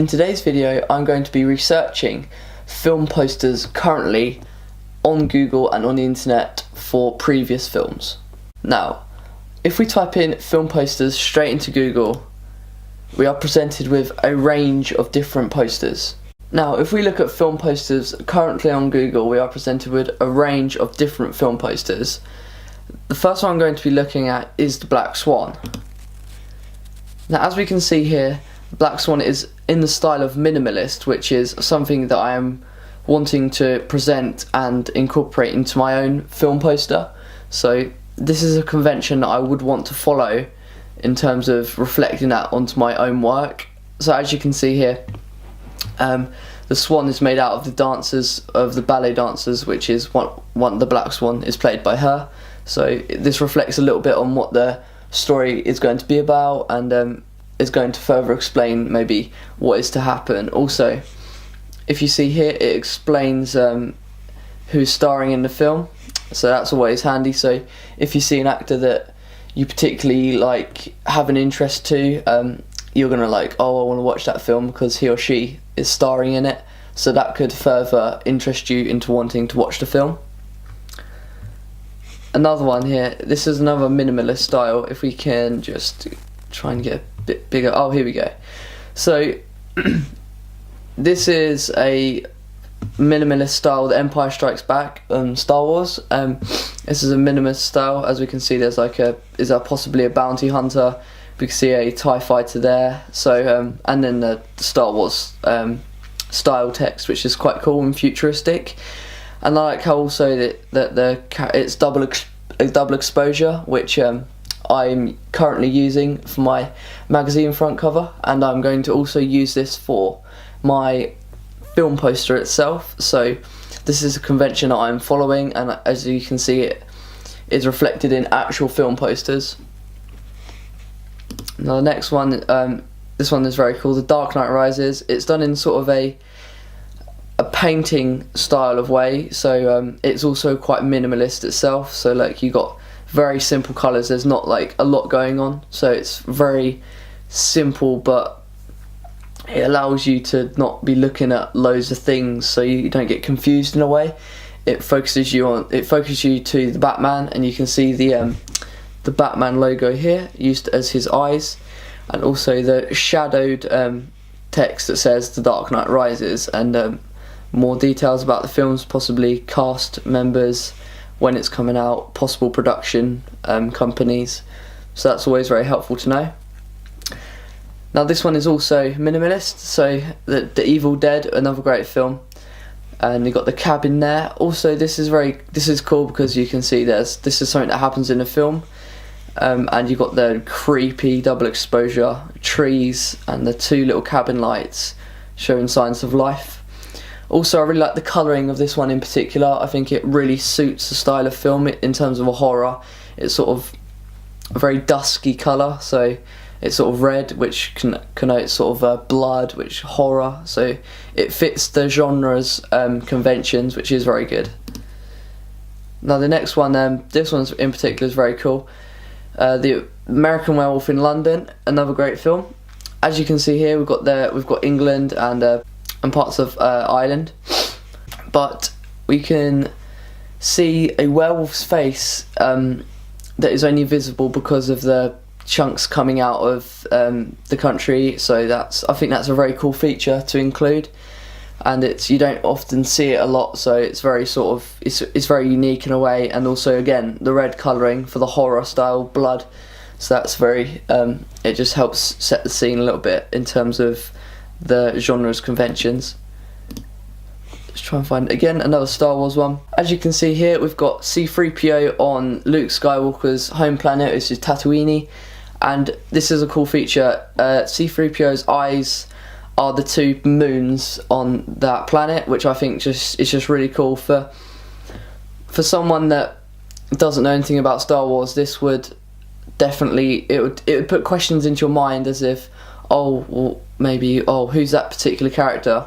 In today's video, I'm going to be researching film posters currently on Google and on the internet for previous films. Now, if we type in film posters straight into Google, we are presented with a range of different posters. Now, if we look at film posters currently on Google, we are presented with a range of different film posters. The first one I'm going to be looking at is the Black Swan. Now, as we can see here, Black Swan is in the style of minimalist, which is something that I am wanting to present and incorporate into my own film poster. So this is a convention that I would want to follow in terms of reflecting that onto my own work. So as you can see here, the swan is made out of the dancers, of the ballet dancers, which is one the Black Swan is played by her. So this reflects a little bit on what the story is going to be about, and is going to further explain maybe what is to happen. Also, if you see here, it explains who's starring in the film, so that's always handy. So if you see an actor that you particularly have an interest to, you're gonna I want to watch that film because he or she is starring in it, so that could further interest you into wanting to watch the film. Another one here, this is another minimalist style. If we can just try and get a bit bigger, oh, here we go. So this is a minimalist style, The Empire Strikes Back, Star Wars. This is a minimalist style. As we can see, there's possibly a bounty hunter. We can see a TIE fighter there. So and then the Star Wars style text, which is quite cool and futuristic. And I like how also it's double exposure, which I'm currently using for my magazine front cover, and I'm going to also use this for my film poster itself. So this is a convention that I'm following, and as you can see, it is reflected in actual film posters. Now the next one, this one is very cool, The Dark Knight Rises. It's done in sort of a painting style of way, so it's also quite minimalist itself. So you got very simple colours, there's not a lot going on, so it's very simple, but it allows you to not be looking at loads of things, so you don't get confused in a way. It focuses you to the Batman, and you can see the Batman logo here used as his eyes, and also the shadowed text that says The Dark Knight Rises, and more details about the films, possibly cast members, when it's coming out, possible production companies. So that's always very helpful to know. Now this one is also minimalist, so the Evil Dead, another great film, and you got the cabin there. Also, this is cool because you can see this is something that happens in a film, and you got the creepy double exposure trees and the two little cabin lights showing signs of life. Also, I really like the colouring of this one in particular. I think it really suits the style of film in terms of a horror. It's sort of a very dusky colour, so it's sort of red, which connotes sort of blood, which horror. So it fits the genre's conventions, which is very good. Now the next one, this one in particular is very cool. The American Werewolf in London, another great film. As you can see here, we've got England and parts of Ireland, but we can see a werewolf's face that is only visible because of the chunks coming out of the country. So I think that's a very cool feature to include, and you don't often see it a lot, so it's very it's very unique in a way. And also, again, the red colouring for the horror style blood, so that's very it just helps set the scene a little bit in terms of the genre's conventions. Let's try and find again another Star Wars one. As you can see here, we've got C-3PO on Luke Skywalker's home planet, which is Tatooine, and this is a cool feature. C-3PO's eyes are the two moons on that planet, which I think is just really cool for someone that doesn't know anything about Star Wars. This would definitely it would put questions into your mind, as if, oh, well, maybe, who's that particular character?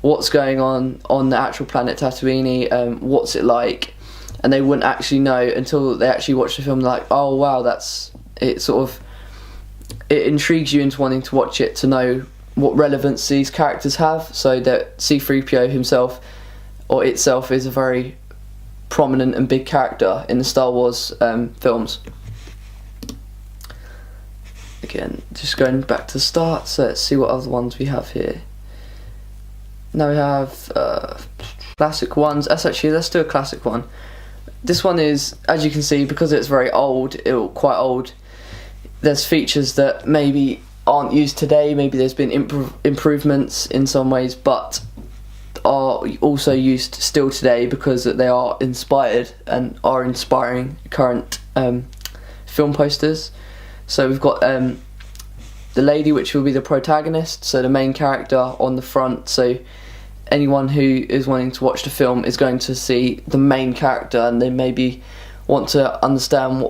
What's going on the actual planet Tatooine? What's it like? And they wouldn't actually know until they actually watch the film. Oh wow, it intrigues you into wanting to watch it, to know what relevance these characters have. So that C-3PO himself or itself is a very prominent and big character in the Star Wars films. Again, just going back to the start, so let's see what other ones we have here. Now we have classic ones. Let's do a classic one. This one is, as you can see, because it's very old, quite old, there's features that maybe aren't used today. Maybe there's been improvements in some ways, but are also used still today because they are inspired and are inspiring current film posters. So we've got the lady, which will be the protagonist, so the main character on the front. So anyone who is wanting to watch the film is going to see the main character, and they maybe want to understand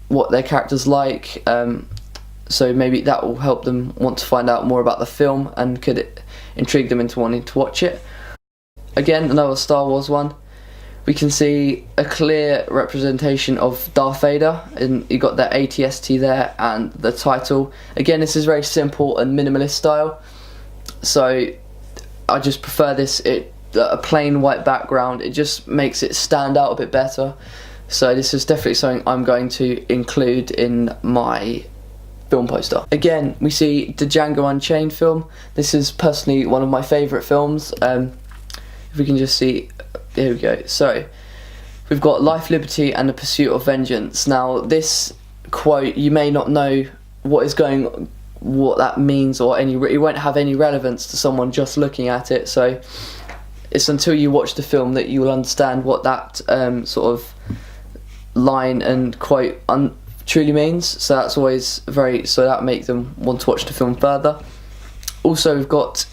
what their character's like. So maybe that will help them want to find out more about the film and could intrigue them into wanting to watch it. Again, another Star Wars one. We can see a clear representation of Darth Vader, and you got the ATST there and the title. Again, this is very simple and minimalist style, so I just prefer this. A plain white background, it just makes it stand out a bit better. So this is definitely something I'm going to include in my film poster. Again, we see the Django Unchained film. This is personally one of my favourite films. If we can just see, here we go. So we've got life, liberty and the pursuit of vengeance. Now this quote, you may not know what that means, or it won't have any relevance to someone just looking at it. So it's until you watch the film that you will understand what that sort of line and quote truly means. So that's always that makes them want to watch the film further. Also, we've got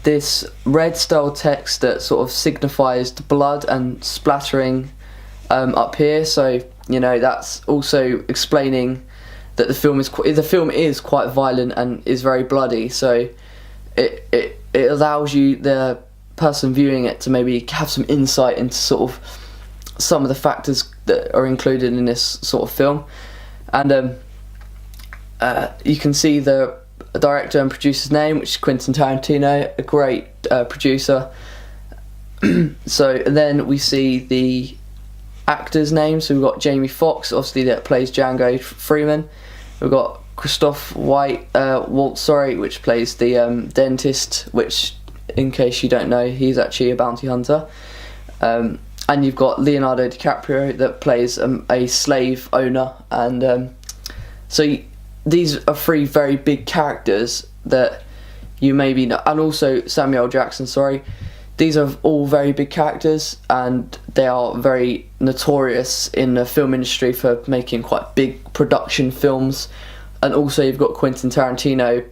this red style text that sort of signifies the blood and splattering up here. So that's also explaining that the film is quite violent and is very bloody. So it allows you, the person viewing it, to maybe have some insight into sort of some of the factors that are included in this sort of film. And you can see the director and producer's name, which is Quentin Tarantino, a great producer. So then we see the actor's name. So we've got Jamie Foxx, obviously, that plays Django Freeman. We've got Christoph Waltz, which plays the dentist, which, in case you don't know, he's actually a bounty hunter. And you've got Leonardo DiCaprio that plays a slave owner. And so these are three very big characters that you maybe know. And also Samuel L. Jackson, These are all very big characters, and they are very notorious in the film industry for making quite big production films. And also you've got Quentin Tarantino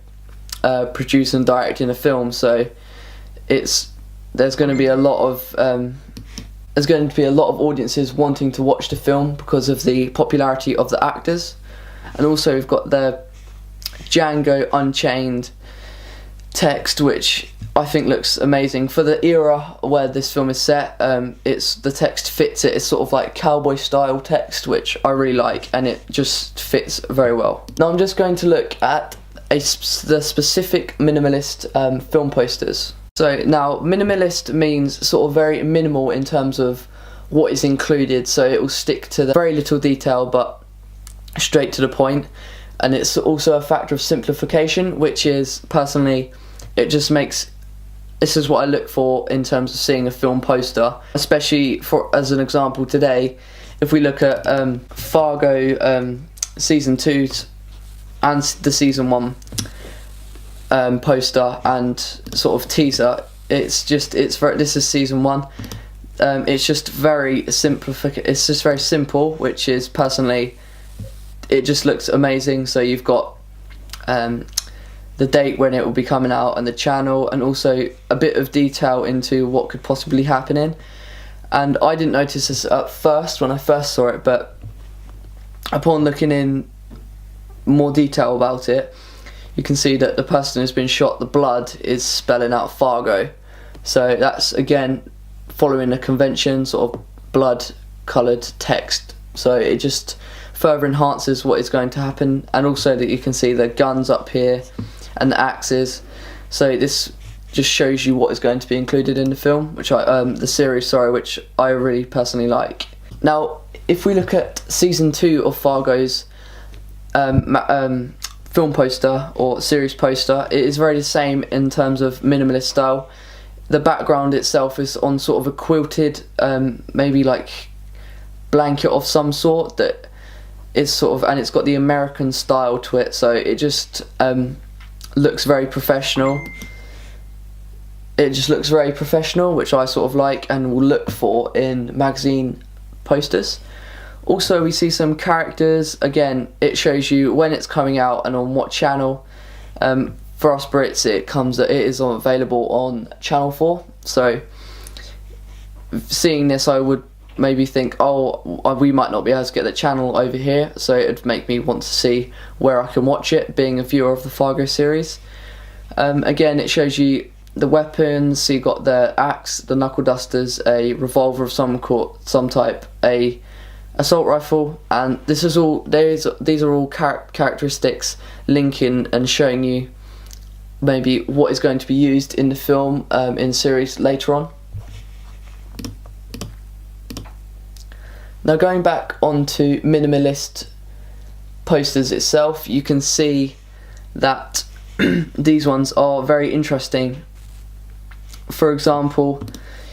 producing and directing a film, so there's going to be a lot of audiences wanting to watch the film because of the popularity of the actors. And also we've got the Django Unchained text, which I think looks amazing for the era where this film is set. The text fits it. It's sort of like cowboy style text, which I really like, and it just fits very well. Now I'm just going to look at the specific minimalist film posters. So now minimalist means sort of very minimal in terms of what is included, so it will stick to the very little detail but straight to the point. And it's also a factor of simplification, which is, personally, it just makes, this is what I look for in terms of seeing a film poster, especially as an example today. If we look at Fargo season 2 and the season 1 poster and sort of teaser, this is season 1. It's just very it's just very simple, which is, personally, it just looks amazing. So you've got the date when it will be coming out and the channel, and also a bit of detail into what could possibly happen in. And I didn't notice this at first when I first saw it, but upon looking in more detail about it, you can see that the person who's been shot, the blood is spelling out Fargo. So that's, again, following a convention, sort of blood coloured text. So it just further enhances what is going to happen, and also that you can see the guns up here and the axes. So this just shows you what is going to be included in the film, the series, which I really personally like. Now, if we look at season 2 of Fargo's film poster or series poster, it is very the same in terms of minimalist style. The background itself is on sort of a quilted, maybe like blanket of some sort that is sort of, and it's got the American style to it, so it just looks very professional. It just looks very professional, which I sort of like and will look for in magazine posters. Also, we see some characters. Again, it shows you when it's coming out and on what channel. For us Brits, it is available on Channel 4. So, seeing this, I would maybe think, oh, we might not be able to get the channel over here, so it'd make me want to see where I can watch it, being a viewer of the Fargo series. Again, it shows you the weapons. So you got the axe, the knuckle dusters, a revolver of some type, a assault rifle, and this is all. These are all characteristics linking and showing you maybe what is going to be used in the film, in series later on. Now, going back onto minimalist posters itself, you can see that these ones are very interesting. For example,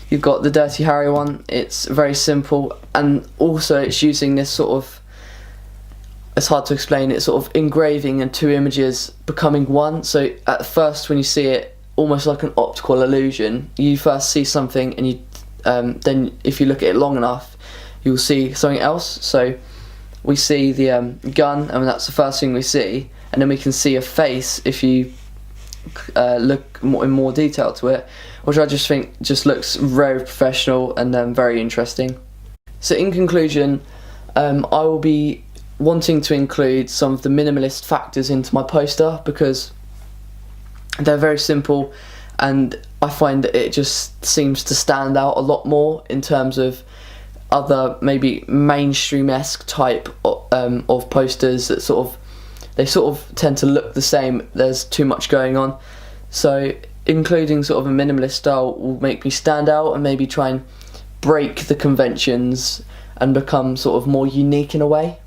you've got the Dirty Harry one. It's very simple, and also it's using this sort of, it's hard to explain, it's sort of engraving and two images becoming one. So at first, when you see it, almost like an optical illusion, you first see something, and you then if you look at it long enough, you'll see something else. So we see the gun, and that's the first thing we see, and then we can see a face if you look in more detail to it, which I just think just looks very professional and very interesting. So in conclusion, I will be wanting to include some of the minimalist factors into my poster because they're very simple, and I find that it just seems to stand out a lot more in terms of other maybe mainstream-esque type of posters that they tend to look the same. There's too much going on, so including sort of a minimalist style will make me stand out and maybe try and break the conventions and become sort of more unique in a way.